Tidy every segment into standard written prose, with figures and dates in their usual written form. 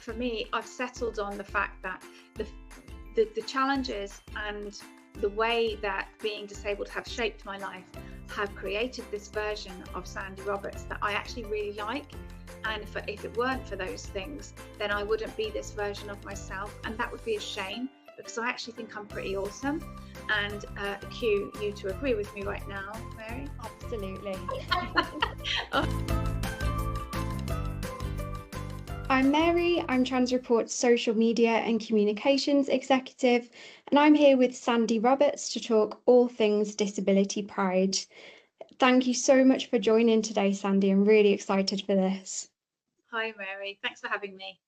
for me, I've settled on the fact that the the challenges and the way that being disabled have shaped my life have created this version of Sandie Roberts that I actually really like. And if it weren't for those things, then I wouldn't be this version of myself, and that would be a shame, because I actually think I'm pretty awesome. And cue you to agree with me right now, Mary. Absolutely. I'm Mary, I'm Trans Report's social media and communications executive, and I'm here with Sandie Roberts to talk all things disability pride. Thank you so much for joining today, Sandie. I'm really excited for this. Hi, Mary. Thanks for having me.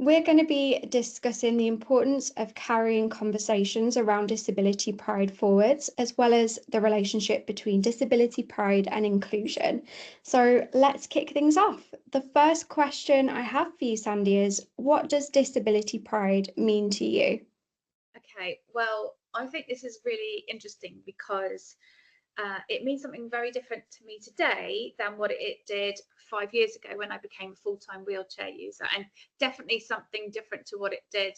We're going to be discussing the importance of carrying conversations around disability pride forwards, as well as the relationship between disability pride and inclusion. So let's kick things off. The first question I have for you, Sandie, is what does disability pride mean to you? Okay, well, I think this is really interesting because it means something very different to me today than what it did 5 years ago when I became a full-time wheelchair user, and definitely something different to what it did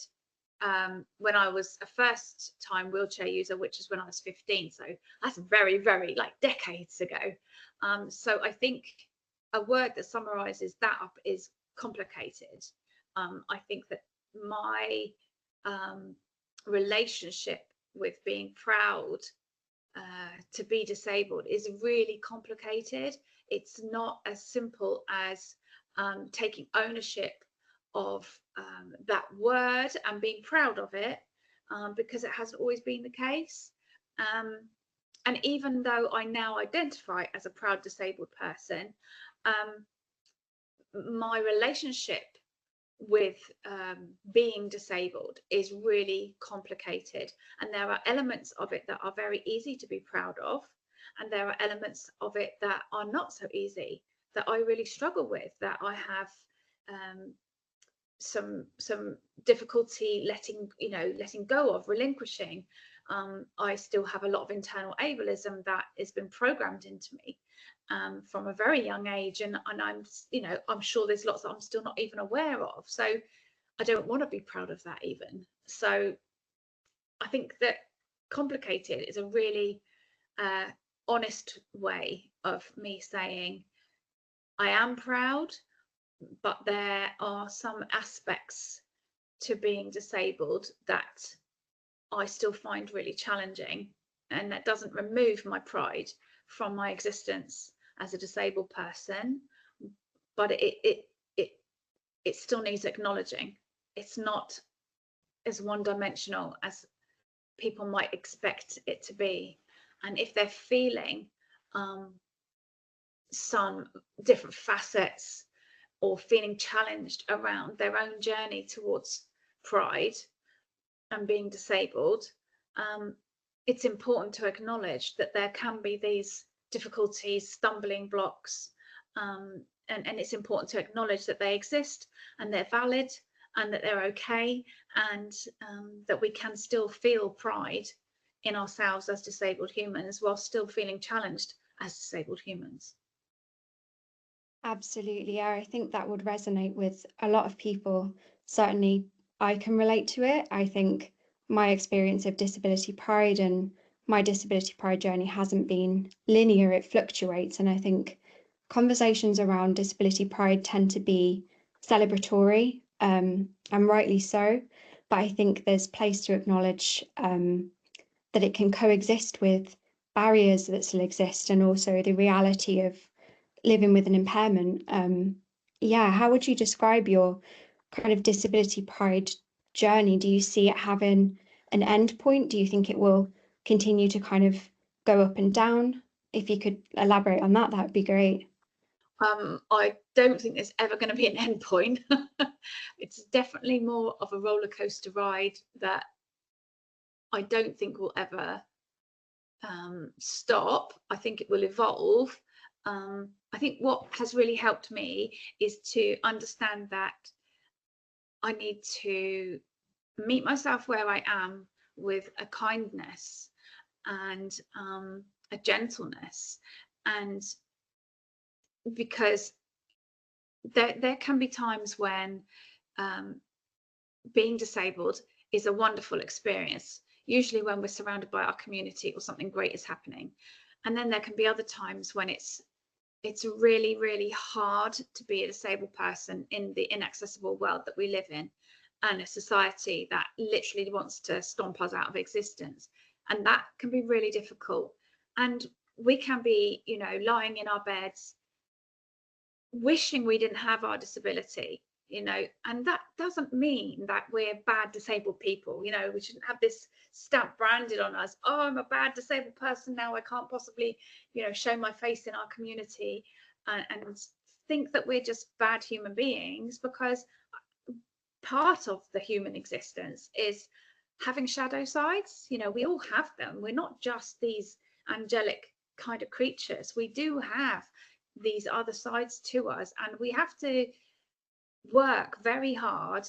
when I was a first-time wheelchair user, which is when I was 15. So that's very, very like decades ago. So I think a word that summarizes that up is complicated. I think that my relationship with being proud to be disabled is really complicated. It's not as simple as taking ownership of that word and being proud of it, because it hasn't always been the case. And even though I now identify as a proud disabled person, my relationship with being disabled is really complicated, and there are elements of it that are very easy to be proud of, and there are elements of it that are not so easy, that I really struggle with, that I have some difficulty letting go of, relinquishing. I still have a lot of internal ableism that has been programmed into me from a very young age, and I'm sure there's lots that I'm still not even aware of. So I don't want to be proud of that even. So I think that complicated is a really honest way of me saying I am proud, but there are some aspects to being disabled that I still find really challenging, and that doesn't remove my pride from my existence as a disabled person, but it still needs acknowledging. It's not as one-dimensional as people might expect it to be, and if they're feeling some different facets or feeling challenged around their own journey towards pride and being disabled, it's important to acknowledge that there can be these difficulties, stumbling blocks, and it's important to acknowledge that they exist and they're valid and that they're okay, and that we can still feel pride in ourselves as disabled humans while still feeling challenged as disabled humans. Absolutely, yeah, I think that would resonate with a lot of people. Certainly, I can relate to it. I think my experience of disability pride and my disability pride journey hasn't been linear, it fluctuates. And I think conversations around disability pride tend to be celebratory, and rightly so. But I think there's place to acknowledge that it can coexist with barriers that still exist, and also the reality of living with an impairment. How would you describe your kind of disability pride journey? Do you see it having an end point? Do you think it will continue to kind of go up and down? If you could elaborate on that, that would be great. I don't think there's ever going to be an end point. It's definitely more of a roller coaster ride that I don't think will ever stop. I think it will evolve. I think what has really helped me is to understand that I need to meet myself where I am with a kindness and a gentleness, and because there can be times when being disabled is a wonderful experience, usually when we're surrounded by our community or something great is happening. And then there can be other times when it's really, really hard to be a disabled person in the inaccessible world that we live in, and a society that literally wants to stomp us out of existence. And that can be really difficult. And we can be, lying in our beds wishing we didn't have our disability, and that doesn't mean that we're bad disabled people. We shouldn't have this stamp branded on us. Oh, I'm a bad disabled person now, I can't possibly show my face in our community, and think that we're just bad human beings, because part of the human existence is having shadow sides. We all have them. We're not just these angelic kind of creatures. We do have these other sides to us, and we have to work very hard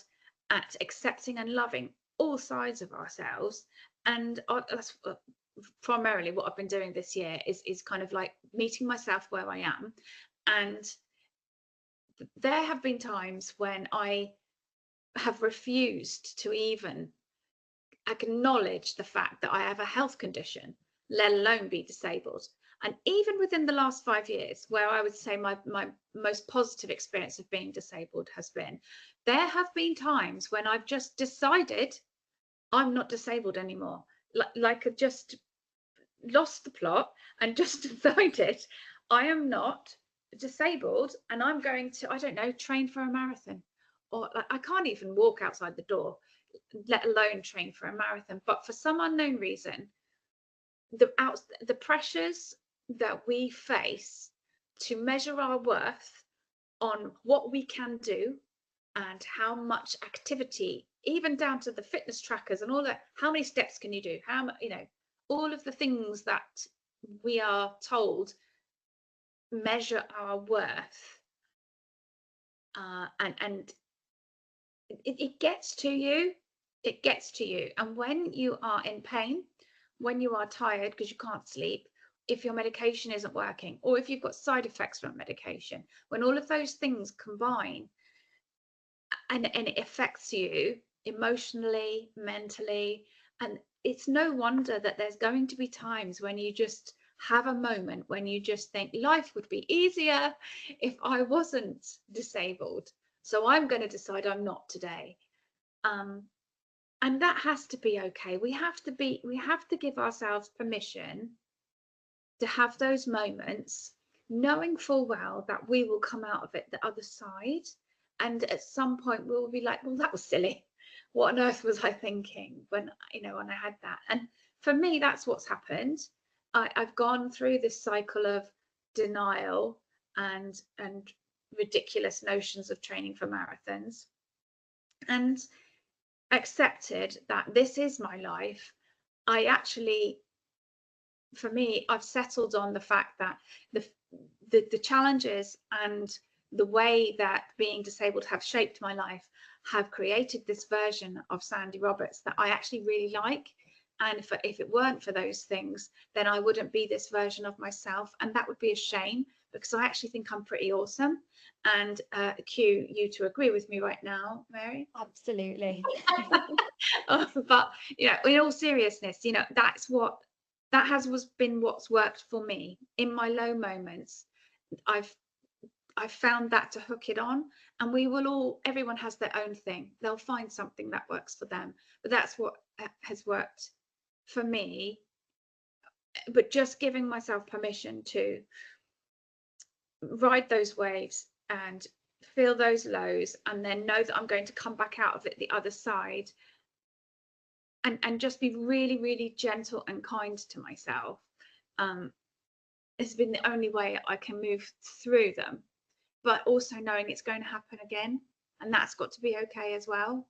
at accepting and loving all sides of ourselves. And that's primarily what I've been doing this year, is kind of like meeting myself where I am. And there have been times when I have refused to even acknowledge the fact that I have a health condition, let alone be disabled. And even within the last 5 years, where I would say my most positive experience of being disabled has been, there have been times when I've just decided I'm not disabled anymore. Like I just lost the plot and just decided I am not disabled, and I'm going to, I don't know, train for a marathon. Or like, I can't even walk outside the door, let alone train for a marathon. But for some unknown reason, the pressures that we face to measure our worth on what we can do and how much activity, even down to the fitness trackers and all that, how many steps can you do, how all of the things that we are told measure our worth, and it gets to you. It gets to you. And when you are in pain, when you are tired because you can't sleep, if your medication isn't working, or if you've got side effects from medication, when all of those things combine, and it affects you emotionally, mentally, and it's no wonder that there's going to be times when you just have a moment when you just think life would be easier if I wasn't disabled. So I'm going to decide I'm not today. And that has to be okay. We have to give ourselves permission to have those moments, knowing full well that we will come out of it the other side. And at some point we'll be like, well, that was silly. What on earth was I thinking when I had that? And for me, that's what's happened. I've gone through this cycle of denial and ridiculous notions of training for marathons, and accepted that this is my life. I actually, for me, I've settled on the fact that the challenges and the way that being disabled have shaped my life have created this version of Sandie Roberts that I actually really like. And if it weren't for those things, then I wouldn't be this version of myself. And that would be a shame, because I actually think I'm pretty awesome. And cue you to agree with me right now, Mary. Absolutely. But in all seriousness, that has been what's worked for me in my low moments. I've found that to hook it on, and everyone has their own thing. They'll find something that works for them, but that's what has worked for me. But just giving myself permission to ride those waves and feel those lows, and then know that I'm going to come back out of it the other side, and just be really, really gentle and kind to myself, has been the only way I can move through them. But also knowing it's going to happen again, and that's got to be okay as well.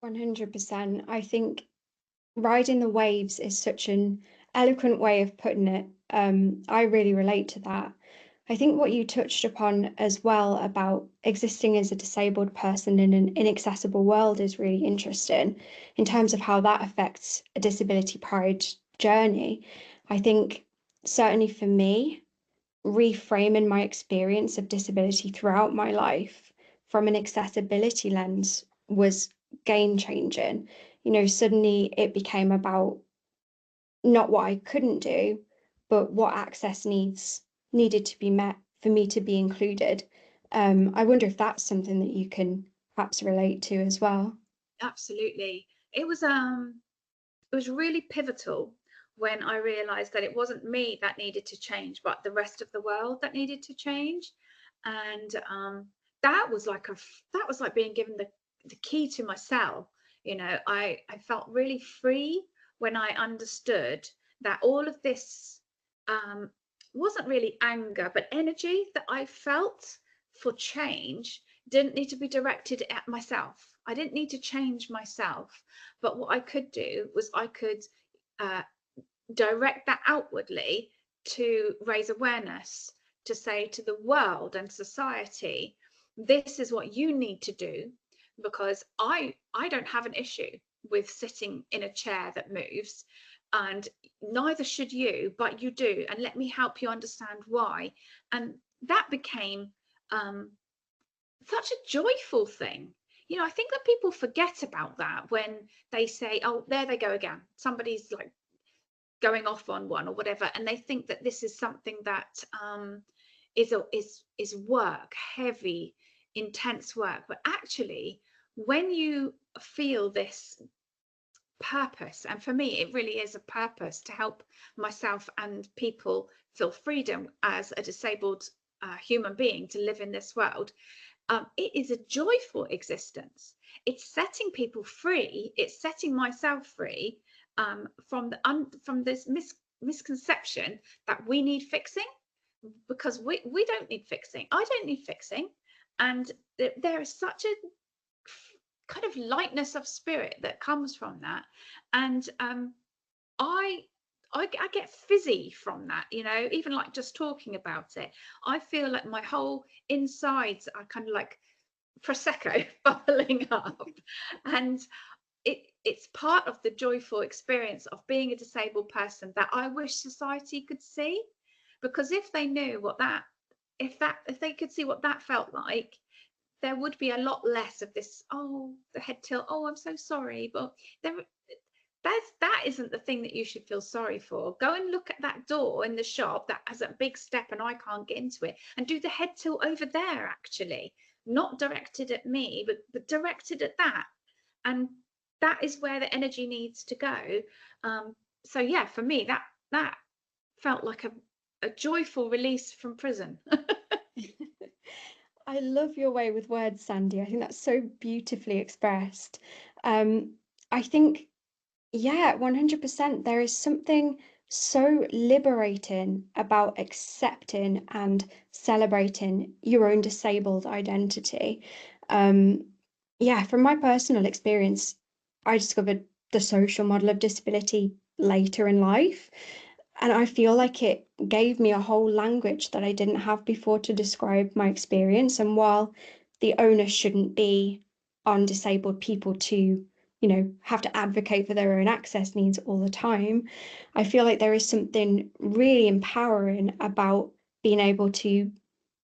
100%. I think riding the waves is such an eloquent way of putting it. I really relate to that. I think what you touched upon as well about existing as a disabled person in an inaccessible world is really interesting in terms of how that affects a disability pride journey. I think certainly for me, reframing my experience of disability throughout my life from an accessibility lens was game changing. Suddenly it became about not what I couldn't do, but what access needed to be met for me to be included. I wonder if that's something that you can perhaps relate to as well. Absolutely. It was really pivotal when I realized that it wasn't me that needed to change, but the rest of the world that needed to change. And that was like that was like being given the key to my cell. I felt really free when I understood that all of this um, wasn't really anger, but energy that I felt for change didn't need to be directed at myself. I didn't need to change myself, but what I could do was I could uh, direct that outwardly to raise awareness, to say to the world and society, this is what you need to do, because I don't have an issue with sitting in a chair that moves, and neither should you, but you do, and let me help you understand why. And that became such a joyful thing. I think that people forget about that when they say, oh, there they go again, somebody's like going off on one or whatever, and they think that this is something that is work, heavy, intense work. But actually, when you feel this purpose, and for me it really is a purpose to help myself and people feel freedom as a disabled human being to live in this world, it is a joyful existence. It's setting people free. It's setting myself free from this misconception that we need fixing, because we don't need fixing. I don't need fixing, and there is such a kind of lightness of spirit that comes from that, and I. I get fizzy from that, even like just talking about it. I feel like my whole insides are kind of like prosecco bubbling up, and it's part of the joyful experience of being a disabled person that I wish society could see. Because if they knew what that if they could see what that felt like, there would be a lot less of this, oh, the head tilt, oh, I'm so sorry. But there that isn't the thing that you should feel sorry for. Go and look at that door in the shop that has a big step and I can't get into it, and do the head tilt over there, actually, not directed at me, but directed at that. And that is where the energy needs to go. So yeah, for me, that felt like a joyful release from prison. I love your way with words, Sandy. I think that's so beautifully expressed. Um, I think, yeah, 100%. There is something so liberating about accepting and celebrating your own disabled identity. Um, yeah, from my personal experience, I discovered the social model of disability later in life. And I feel like it gave me a whole language that I didn't have before to describe my experience. And while the onus shouldn't be on disabled people to, have to advocate for their own access needs all the time, I feel like there is something really empowering about being able to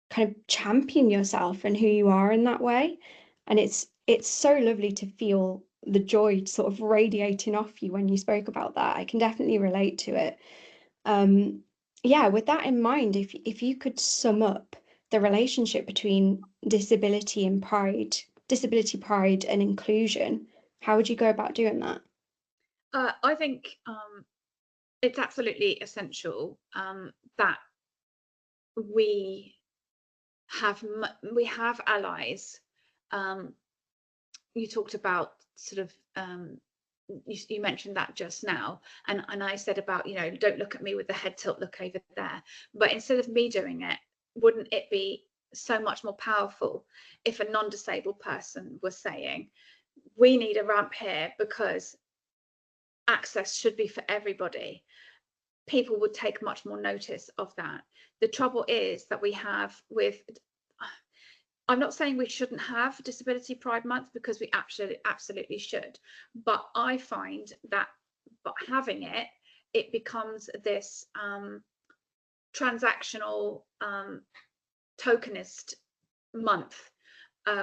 kind of champion yourself and who you are in that way. And it's so lovely to feel the joy sort of radiating off you when you spoke about that. I can definitely relate to it. Um, yeah, with that in mind, if you could sum up the relationship between disability pride and inclusion, how would you go about doing that? I think it's absolutely essential that we we have allies. Um, you talked about sort of you mentioned that just now, and I said about, don't look at me with the head tilt, look over there. But instead of me doing it, wouldn't it be so much more powerful if a non-disabled person was saying, we need a ramp here because access should be for everybody? People would take much more notice of that. The trouble is that we have with, I'm not saying we shouldn't have Disability Pride Month, because we absolutely should. But I find that by having it, it becomes this transactional, tokenist month.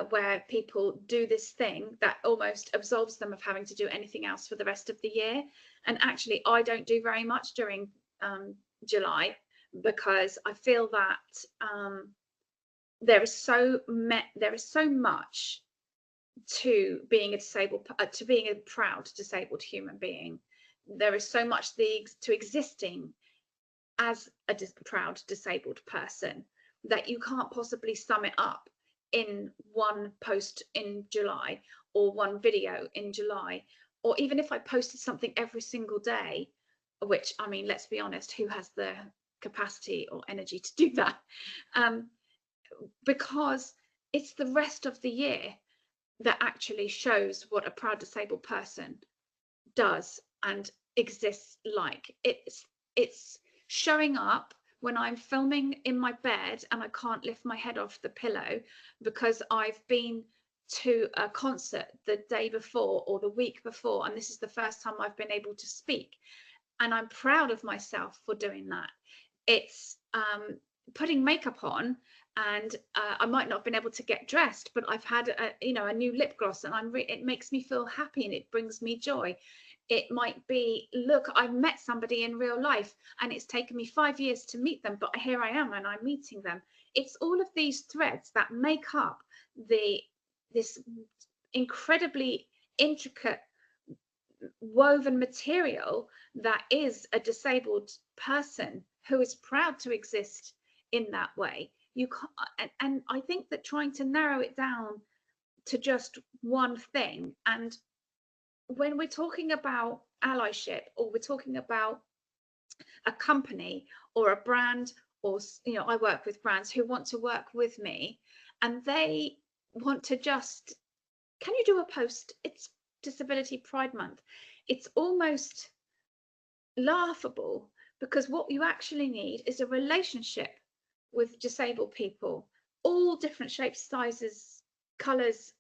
where people do this thing that almost absolves them of having to do anything else for the rest of the year. And actually, I don't do very much during July, because I feel that there is so much to being a to being a proud disabled human being. There is so much to existing as a proud disabled person that you can't possibly sum it up in one post in July, or one video in July, or even if I posted something every single day, which, I mean, let's be honest, who has the capacity or energy to do that? Because it's the rest of the year that actually shows what a proud disabled person does and exists like. It's showing up when I'm filming in my bed and I can't lift my head off the pillow because I've been to a concert the day before or the week before, and this is the first time I've been able to speak, and I'm proud of myself for doing that. It's putting makeup on, and I might not have been able to get dressed, but I've had a new lip gloss, and it makes me feel happy and it brings me joy. It might be, look, I've met somebody in real life and it's taken me 5 years to meet them, but here I am and I'm meeting them. It's all of these threads that make up this incredibly intricate woven material that is a disabled person who is proud to exist in that way. You can't, and I think that trying to narrow it down to just one thing, and when we're talking about allyship, or we're talking about a company or a brand, or I work with brands who want to work with me and they want to just, can you do a post? It's Disability Pride Month. It's almost laughable, because what you actually need is a relationship with disabled people, all different shapes, sizes, colors,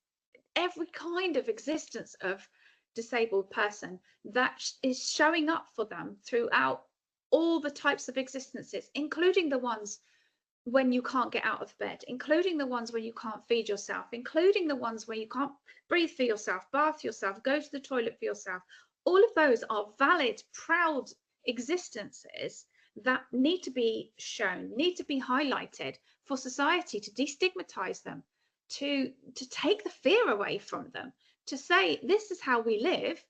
every kind of existence of disabled person that is showing up for them throughout all the types of existences, including the ones when you can't get out of bed, including the ones where you can't feed yourself, including the ones where you can't breathe for yourself, bath yourself, go to the toilet for yourself. All of those are valid, proud existences that need to be shown, need to be highlighted for society to destigmatize them, to take the fear away from them, to say this is how we live,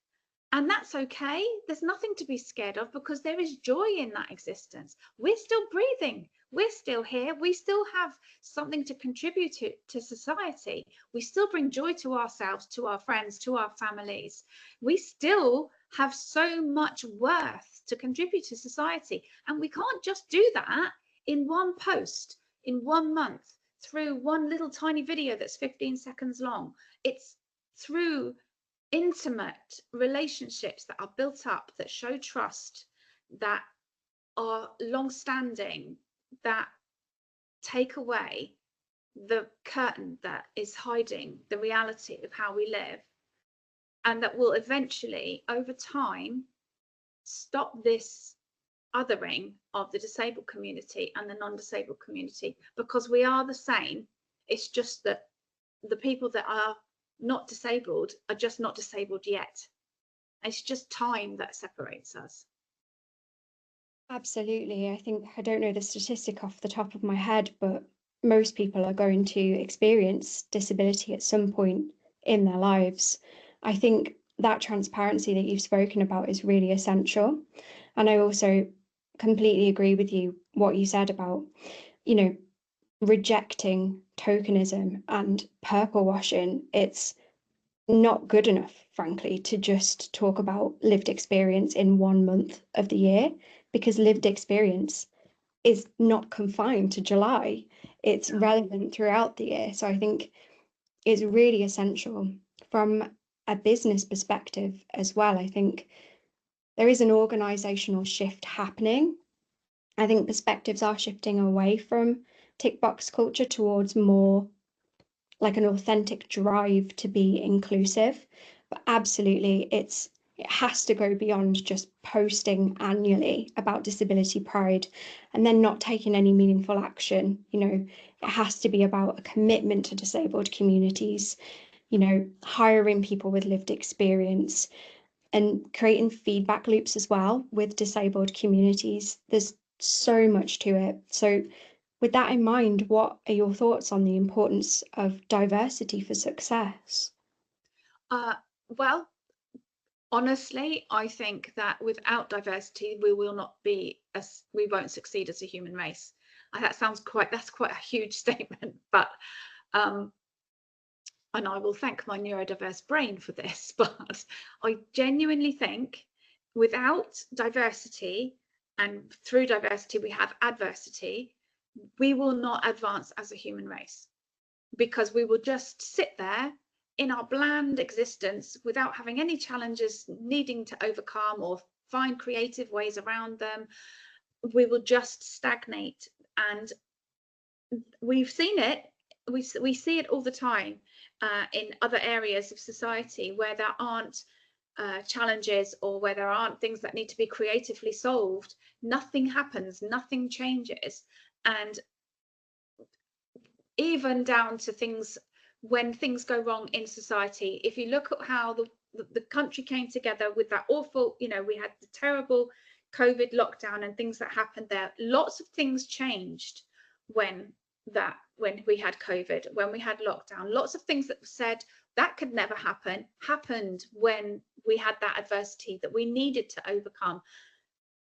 and that's okay. There's nothing to be scared of, because there is joy in that existence. We're still breathing, we're still here, we still have something to contribute to society. We still bring joy to ourselves, to our friends, to our families. We still have so much worth to contribute to society, and we can't just do that in one post, in 1 month, through one little tiny video that's 15 seconds long. It's through intimate relationships that are built up, that show trust, that are long-standing, that take away the curtain that is hiding the reality of how we live, and that will eventually, over time, stop this othering of the disabled community and the non-disabled community, because we are the same. It's just that the people that are not disabled are just not disabled yet. It's just time that separates us. Absolutely. I think, I don't know the statistic off the top of my head, but most people are going to experience disability at some point in their lives. I think that transparency that you've spoken about is really essential. And I also completely agree with you, what you said about, rejecting tokenism and purple washing. It's not good enough, frankly, to just talk about lived experience in 1 month of the year, because lived experience is not confined to July. It's relevant throughout the year. So I think it's really essential from a business perspective as well. I think there is an organizational shift happening. I think perspectives are shifting away from tick box culture towards more like an authentic drive to be inclusive. But absolutely, it's It has to go beyond just posting annually about disability pride and then not taking any meaningful action. It has to be about a commitment to disabled communities, hiring people with lived experience and creating feedback loops as well with disabled communities. There's so much to it. So with that in mind, what are your thoughts on the importance of diversity for success? Well, honestly, I think that without diversity, we will not be as we won't succeed as a human race. That's quite a huge statement, but um, and I will thank my neurodiverse brain for this, but I genuinely think without diversity and through diversity we have adversity, we will not advance as a human race because we will just sit there in our bland existence without having any challenges needing to overcome or find creative ways around them. We will just stagnate. And we've seen it, we see it all the time in other areas of society where there aren't challenges or where there aren't things that need to be creatively solved. Nothing happens, nothing changes. And even down to things when things go wrong in society. If you look at how the country came together with that awful, we had the terrible COVID lockdown and things that happened there. Lots of things changed when we had COVID, when we had lockdown. Lots of things that were said that could never happen happened when we had that adversity that we needed to overcome.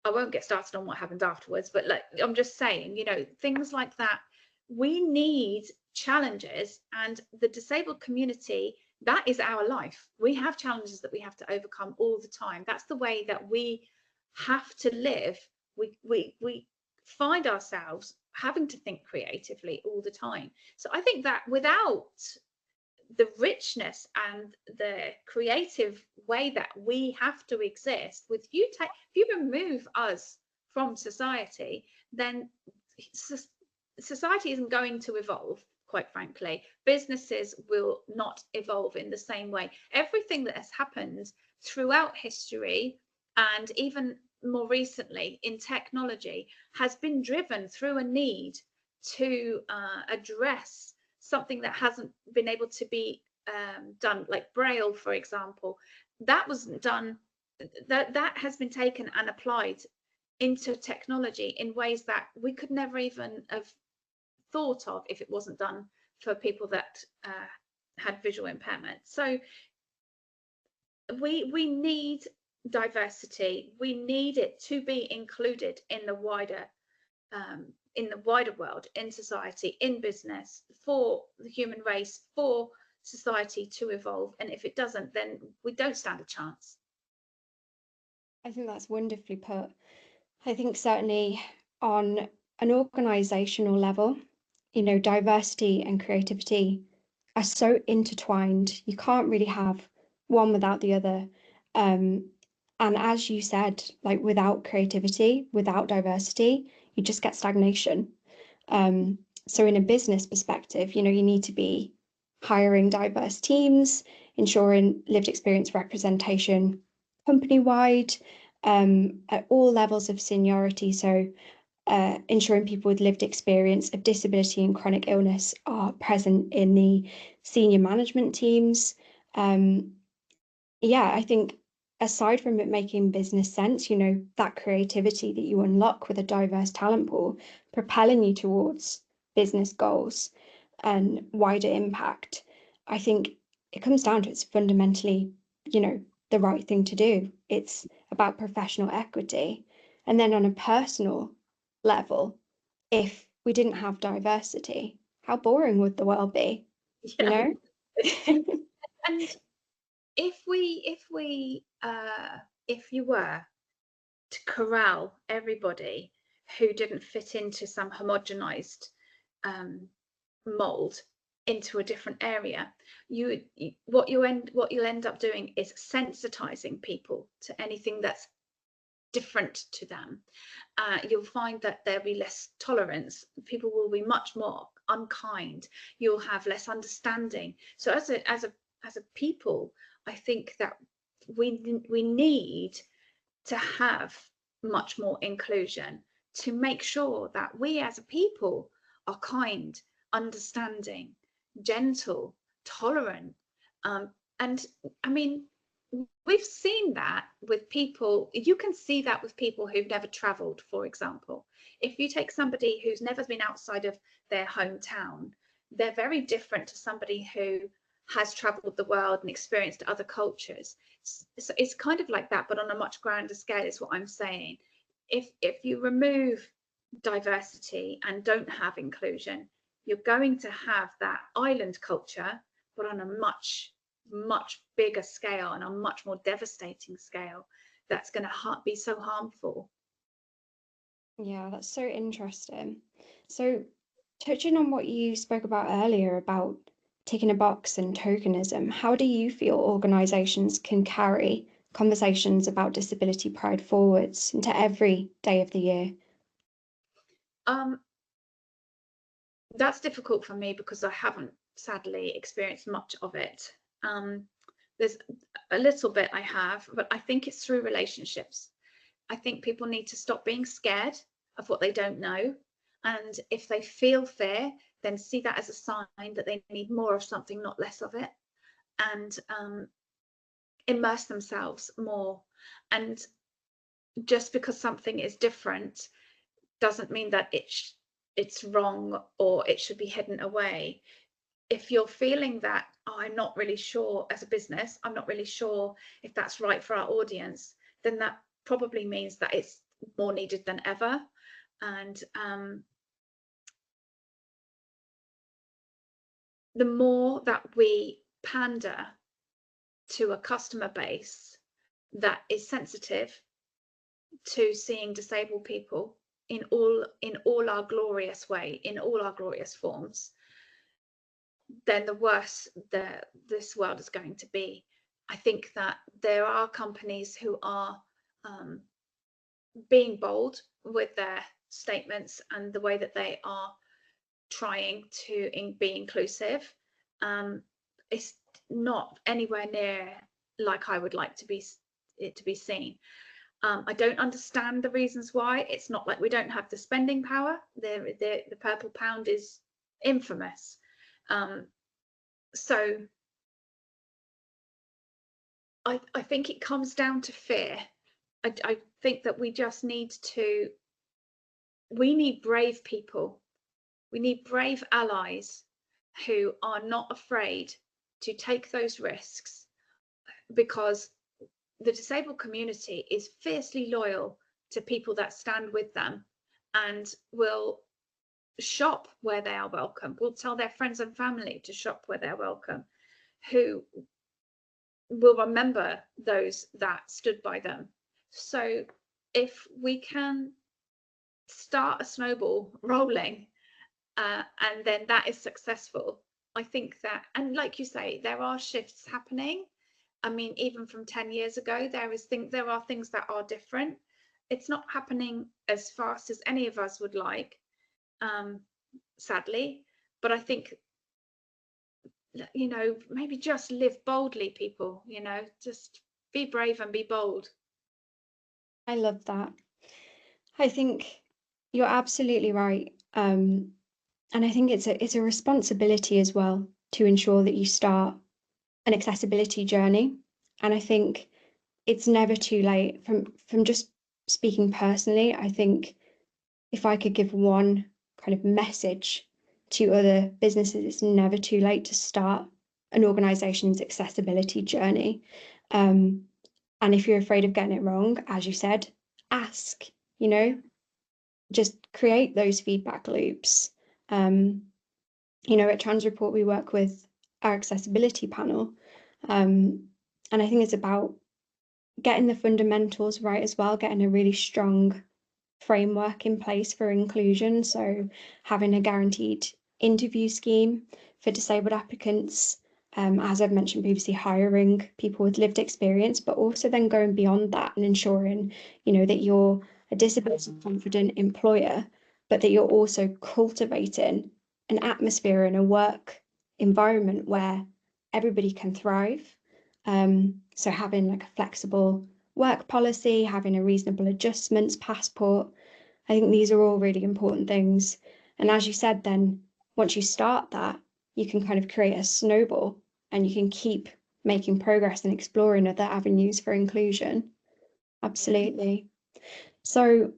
I won't get started on what happened afterwards, but I'm just saying, things like that. We need challenges, and the disabled community, that is our life. We have challenges that we have to overcome all the time. That's the way that we have to live. We find ourselves having to think creatively all the time. So I think that without the richness and the creative way that we have to exist, if you remove us from society, then society isn't going to evolve. Quite frankly, businesses will not evolve in the same way. Everything that has happened throughout history and even more recently in technology has been driven through a need to address something that hasn't been able to be done, like Braille, for example. That wasn't done. That has been taken and applied into technology in ways that we could never even have thought of if it wasn't done for people that had visual impairment. So we need diversity. We need it to be included in the wider world, in society, in business, for the human race, for society to evolve. And if it doesn't, then we don't stand a chance. I think that's wonderfully put. I think certainly on an organizational level, diversity and creativity are so intertwined. You can't really have one without the other. And as you said, like without creativity, without diversity, you just get stagnation. So in a business perspective, you need to be hiring diverse teams, ensuring lived experience representation company-wide, at all levels of seniority. So ensuring people with lived experience of disability and chronic illness are present in the senior management teams. Yeah, I think aside from it making business sense, that creativity that you unlock with a diverse talent pool, propelling you towards business goals and wider impact, I think it comes down to it's fundamentally, the right thing to do. It's about professional equity. And then on a personal level, if we didn't have diversity, how boring would the world be? Yeah. And if you were to corral everybody who didn't fit into some homogenized mold into a different area, what you'll end up doing is sensitizing people to anything that's different to them. You'll find that there'll be less tolerance. People will be much more unkind. You'll have less understanding. So as a people, I think that we need to have much more inclusion to make sure that we as a people are kind, understanding, gentle, tolerant. And I mean, we've seen that with people. You can see that with people who've never traveled, for example. If you take somebody who's never been outside of their hometown, they're very different to somebody who has traveled the world and experienced other cultures. So it's kind of like that, but on a much grander scale is what I'm saying. If you remove diversity and don't have inclusion, you're going to have that island culture, but on a much bigger scale and a much more devastating scale that's going to be so harmful. Yeah, that's so interesting. So, touching on what you spoke about earlier about ticking a box and tokenism, how do you feel organisations can carry conversations about disability pride forwards into every day of the year? Um, that's difficult for me because I haven't sadly experienced much of it. There's a little bit I have, but I think it's through relationships. I think people need to stop being scared of what they don't know. And if they feel fear, then see that as a sign that they need more of something, not less of it, and immerse themselves more. And just because something is different doesn't mean that it's wrong or it should be hidden away. If you're feeling that, oh, I'm not really sure as a business, I'm not really sure if that's right for our audience, then that probably means that it's more needed than ever. And the more that we pander to a customer base that is sensitive to seeing disabled people in all our glorious way, in all our glorious forms, then the worse this world is going to be. I think that there are companies who are being bold with their statements and the way that they are trying to be inclusive. It's not anywhere near like I would like it to be seen. I don't understand the reasons why. It's not like we don't have the spending power. The purple pound is infamous. So I think it comes down to fear. I think that we just we need brave people. We need brave allies who are not afraid to take those risks, because the disabled community is fiercely loyal to people that stand with them and will shop where they are welcome, will tell their friends and family to shop where they're welcome, who will remember those that stood by them. So if we can start a snowball rolling, and then that is successful, I think that, and like you say, there are shifts happening. I mean, even from 10 years ago, there are things that are different. It's not happening as fast as any of us would like, sadly, but I think, maybe just live boldly, people, just be brave and be bold. I love that. I think you're absolutely right. And I think it's a responsibility as well to ensure that you start an accessibility journey. And I think it's never too late. From just speaking personally, I think if I could give one kind of message to other businesses, it's never too late to start an organization's accessibility journey. And if you're afraid of getting it wrong, as you said, ask, just create those feedback loops. At Trans Report, we work with our accessibility panel. And I think it's about getting the fundamentals right as well, getting a really strong framework in place for inclusion. So having a guaranteed interview scheme for disabled applicants, as I've mentioned previously, hiring people with lived experience, but also then going beyond that and ensuring, that you're a disability confident employer, but that you're also cultivating an atmosphere and a work environment where everybody can thrive. So having like a flexible work policy, having a reasonable adjustments passport, I think these are all really important things. And as you said, then once you start that, you can kind of create a snowball and you can keep making progress and exploring other avenues for inclusion. Yeah. Absolutely. So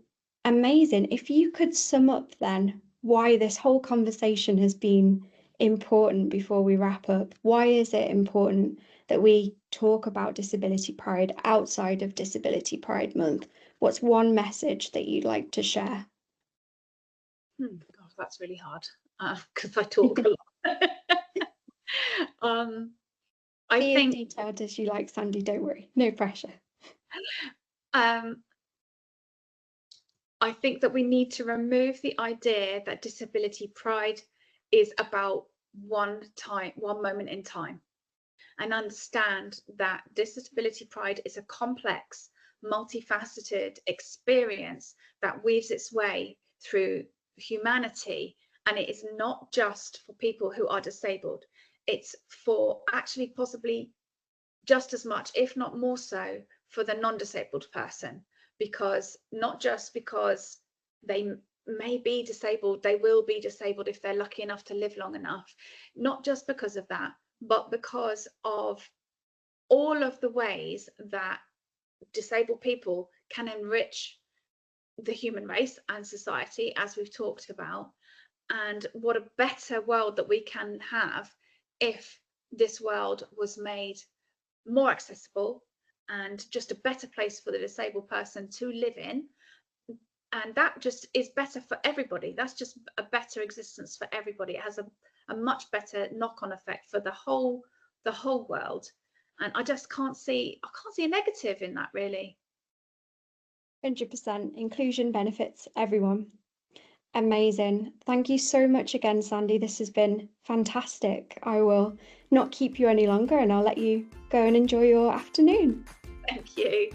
amazing. If you could sum up then why this whole conversation has been important before we wrap up, why is it important that we talk about disability pride outside of Disability Pride Month? What's one message that you'd like to share? God, that's really hard because I talk a lot. I Be as think detailed as you like, Sandie, don't worry. No pressure. um, I think that we need to remove the idea that disability pride is about one moment in time, and understand that disability pride is a complex, multifaceted experience that weaves its way through humanity. And it is not just for people who are disabled, it's for actually possibly just as much, if not more so, for the non-disabled person, because not just because they may be disabled, they will be disabled if they're lucky enough to live long enough, not just because of that, but because of all of the ways that disabled people can enrich the human race and society, as we've talked about. And what a better world that we can have if this world was made more accessible and just a better place for the disabled person to live in. And that just is better for everybody. That's just a better existence for everybody. It has a much better knock-on effect for the whole world. And I just can't see a negative in that, really. 100% inclusion benefits everyone. Amazing. Thank you so much again, Sandie. This has been fantastic. I will not keep you any longer and I'll let you go and enjoy your afternoon. Thank you.